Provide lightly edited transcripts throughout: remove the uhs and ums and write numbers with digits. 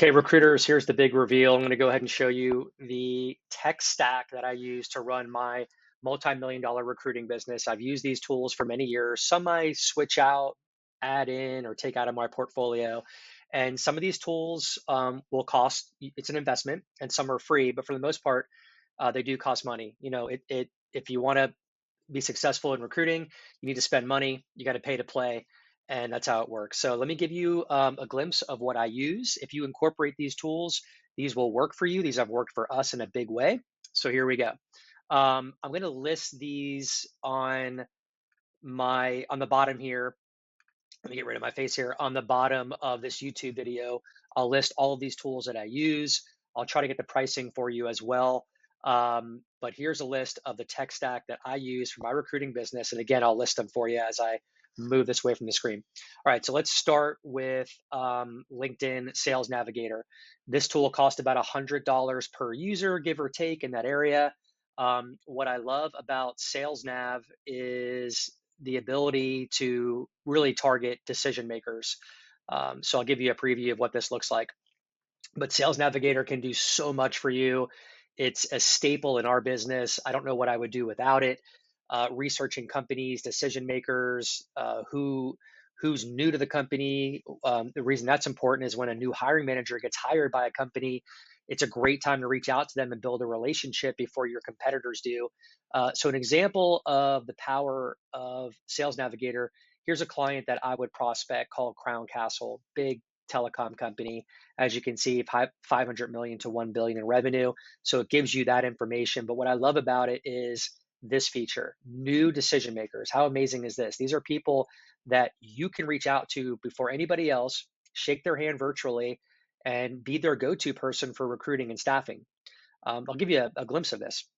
Okay, recruiters, here's the big reveal. I'm going to go ahead and show you the tech stack that I use to run my multi-million dollar recruiting business. I've used these tools for many years. Some I switch out, add in, or take out of my portfolio. And some of these tools will cost, it's an investment, and some are free, but for the most part, they do cost money. If you want to be successful in recruiting, you need to spend money, you got to pay to play, and that's how it works. So let me give you a glimpse of what I use. If you incorporate these tools, these will work for you. These have worked for us in a big way. So here we go. I'm going to list these on the bottom here. Let me get rid of my face here. On the bottom of this YouTube video, I'll list all of these tools that I use. I'll try to get the pricing for you as well. But here's a list of the tech stack that I use for my recruiting business. And again, I'll list them for you as I move this away from the screen. All right, so let's start with LinkedIn Sales Navigator. This tool costs about $100 per user, give or take, in that area. What I love about Sales Nav is the ability to really target decision makers. So I'll give you a preview of what this looks like. But Sales Navigator can do so much for you. It's a staple in our business. I don't know what I would do without it. Researching companies, decision makers, who's new to the company. The reason that's important is when a new hiring manager gets hired by a company, it's a great time to reach out to them and build a relationship before your competitors do. So an example of the power of Sales Navigator, here's a client that I would prospect called Crown Castle, big telecom company. As you can see, 500 million to 1 billion in revenue. So it gives you that information. But what I love about it is this feature, new decision makers. How amazing is this? These are people that you can reach out to before anybody else, shake their hand virtually, and be their go-to person for recruiting and staffing. I'll give you a glimpse of this.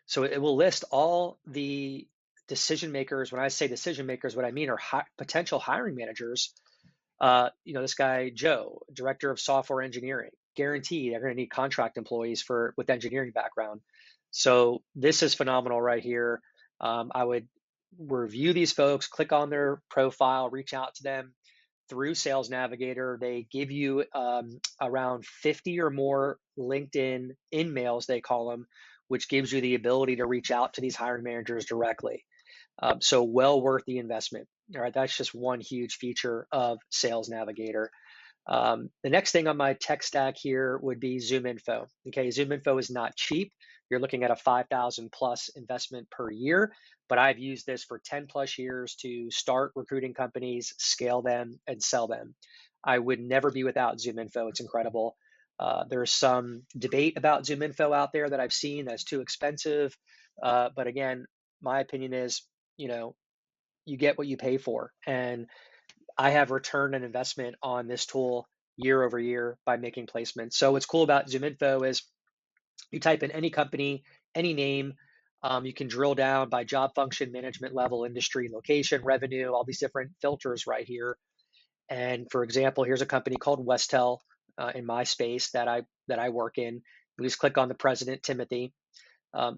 So it will list all the decision makers. When I say decision makers, what I mean are potential hiring managers. This guy, Joe, director of software engineering, guaranteed they're going to need contract employees with engineering background. So this is phenomenal right here. I would review these folks, click on their profile, reach out to them through Sales Navigator. They give you around 50 or more LinkedIn in-mails, they call them, which gives you the ability to reach out to these hiring managers directly. So well worth the investment. All right, that's just one huge feature of Sales Navigator. The next thing on my tech stack here would be ZoomInfo. Okay, ZoomInfo is not cheap. You're looking at a 5,000 plus investment per year, but I've used this for 10 plus years to start recruiting companies, scale them, and sell them. I would never be without ZoomInfo. It's incredible. There's some debate about ZoomInfo out there that I've seen that's too expensive. But again, my opinion is, you get what you pay for. And I have returned an investment on this tool year over year by making placements. So what's cool about ZoomInfo is you type in any company, any name, you can drill down by job function, management level, industry, location, revenue, all these different filters right here. And for example, here's a company called Westel in my space that I work in. You just click on the president, Timothy.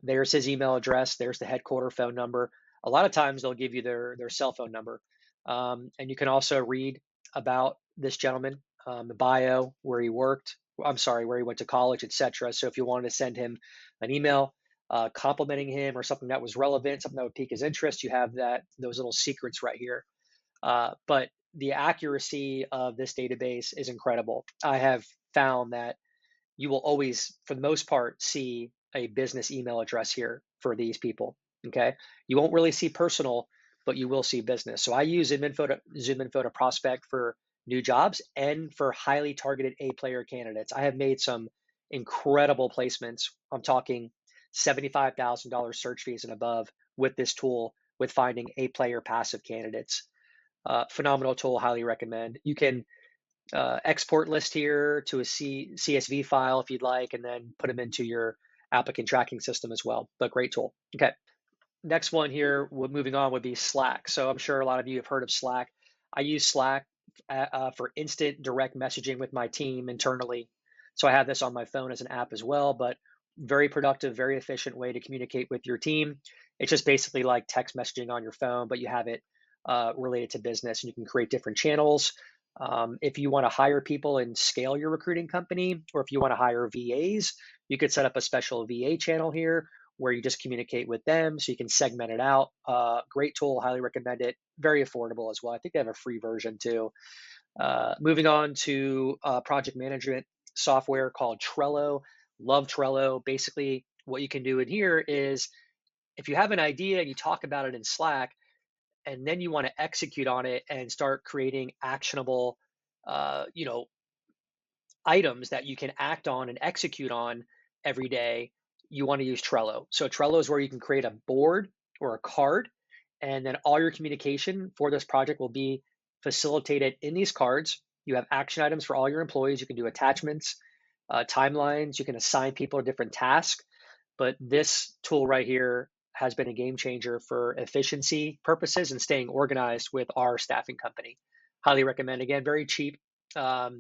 There's his email address. There's the headquarter phone number. A lot of times they'll give you their cell phone number. And you can also read about this gentleman, the bio, where he worked, where he went to college, etc. So if you wanted to send him an email complimenting him or something that was relevant, something that would pique his interest, you have those little secrets right here. But the accuracy of this database is incredible. I have found that you will always, for the most part, see a business email address here for these people. Okay, you won't really see personal, but you will see business. So I use ZoomInfo to prospect for new jobs and for highly targeted A-player candidates. I have made some incredible placements. I'm talking $75,000 search fees and above with this tool, with finding A-player passive candidates. Phenomenal tool, highly recommend. You can export list here to a CSV file if you'd like, and then put them into your applicant tracking system as well. But great tool. Okay. Next one here, moving on, would be Slack. So I'm sure a lot of you have heard of Slack. I use Slack for instant direct messaging with my team internally. So I have this on my phone as an app as well, but very productive, very efficient way to communicate with your team. It's just basically like text messaging on your phone, but you have it related to business, and you can create different channels. If you want to hire people and scale your recruiting company, or if you want to hire VAs, you could set up a special VA channel here where you just communicate with them so you can segment it out. Great tool, highly recommend it. Very affordable as well. I think they have a free version too. Moving on to project management software called Trello. Love Trello. Basically, what you can do in here is if you have an idea and you talk about it in Slack, and then you want to execute on it and start creating actionable, you know, items that you can act on and execute on every day, you want to use Trello. So Trello is where you can create a board or a card, and then all your communication for this project will be facilitated in these cards. You have action items for all your employees. You can do attachments, timelines. You can assign people to different tasks. But this tool right here has been a game changer for efficiency purposes and staying organized with our staffing company. Highly recommend. Again, very cheap. I'll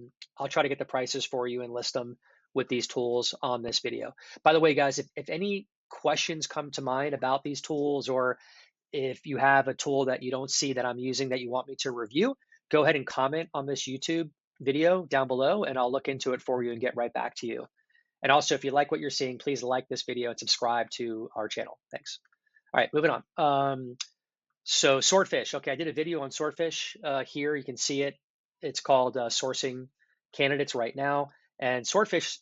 try to get the prices for you and list them with these tools on this video. By the way, guys, if any questions come to mind about these tools, or if you have a tool that you don't see that I'm using that you want me to review, go ahead and comment on this YouTube video down below, and I'll look into it for you and get right back to you. And also, if you like what you're seeing, please like this video and subscribe to our channel. Thanks. All right, moving on. So Swordfish. Okay, I did a video on Swordfish. Here you can see it. It's called Sourcing Candidates Right Now. And Swordfish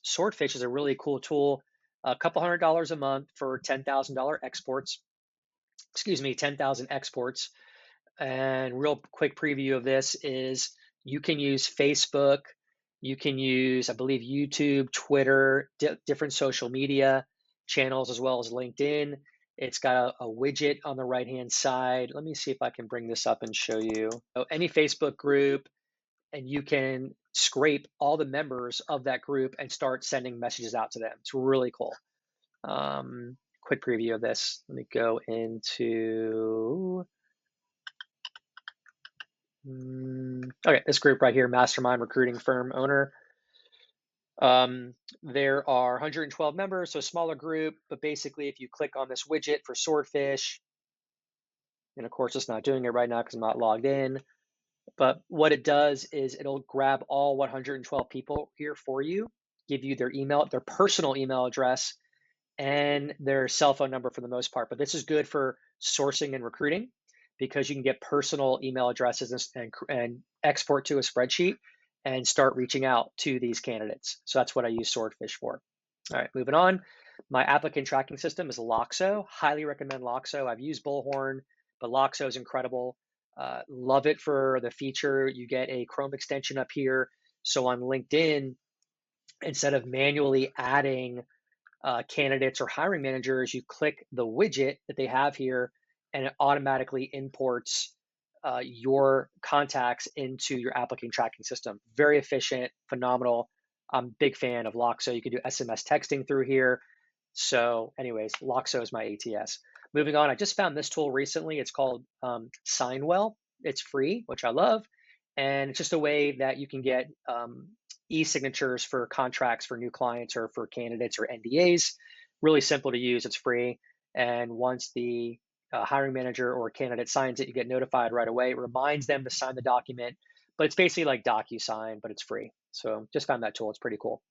is a really cool tool. A couple $100 a month for $10,000 exports. Excuse me, 10,000 exports. And real quick preview of this is you can use Facebook, you can use, I believe, YouTube, Twitter, different social media channels, as well as LinkedIn. It's got a widget on the right-hand side. Let me see if I can bring this up and show you. So any Facebook group, and you can scrape all the members of that group and start sending messages out to them. It's really cool. Quick preview of this. Let me go into... Okay, this group right here, Mastermind Recruiting Firm Owner. There are 112 members, so a smaller group, but basically if you click on this widget for Swordfish, and of course it's not doing it right now because I'm not logged in, but what it does is it'll grab all 112 people here for you, give you their email, their personal email address, and their cell phone number for the most part. But this is good for sourcing and recruiting because you can get personal email addresses and export to a spreadsheet and start reaching out to these candidates. So that's what I use Swordfish for. All right, moving on. My applicant tracking system is Loxo. Highly recommend Loxo. I've used Bullhorn, but Loxo is incredible. Love it for the feature. You get a Chrome extension up here. So on LinkedIn, instead of manually adding candidates or hiring managers, you click the widget that they have here, and it automatically imports your contacts into your applicant tracking system. Very efficient, phenomenal. I'm a big fan of Loxo. You can do SMS texting through here. So anyways, Loxo is my ATS. Moving on, I just found this tool recently. It's called Signwell. It's free, which I love. And it's just a way that you can get e-signatures for contracts for new clients or for candidates or NDAs. Really simple to use. It's free. And once the hiring manager or candidate signs it, you get notified right away. It reminds them to sign the document, but it's basically like DocuSign, but it's free. So just found that tool. It's pretty cool.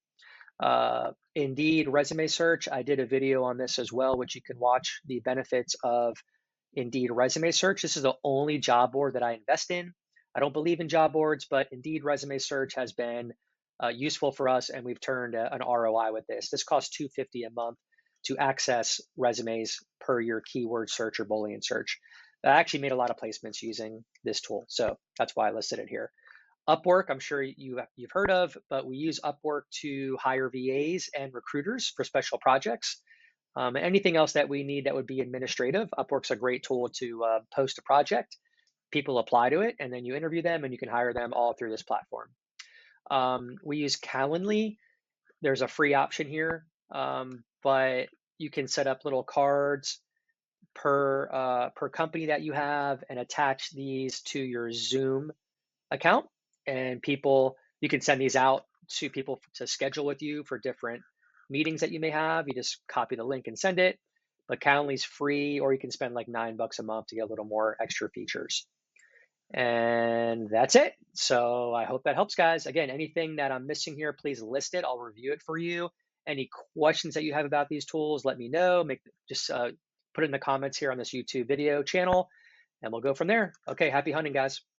Indeed resume search. I did a video on this as well, which you can watch the benefits of Indeed resume search. This is the only job board that I invest in. I don't believe in job boards, but Indeed resume search has been useful for us, and we've turned an ROI with this. This costs $250 a month to access resumes per your keyword search or Boolean search. I actually made a lot of placements using this tool, so that's why I listed it here. Upwork, I'm sure you've heard of, but we use Upwork to hire VAs and recruiters for special projects. Anything else that we need that would be administrative, Upwork's a great tool to post a project. People apply to it, and then you interview them, and you can hire them all through this platform. We use Calendly. There's a free option here, but you can set up little cards per company that you have and attach these to your Zoom account. And you can send these out to people to schedule with you for different meetings that you may have. You just copy the link and send it. But Calendly's free, or you can spend like $9 a month to get a little more extra features. And that's it. So I hope that helps, guys. Again, anything that I'm missing here, please list it. I'll review it for you. Any questions that you have about these tools, let me know. Just put it in the comments here on this YouTube video channel, and we'll go from there. Okay, happy hunting, guys.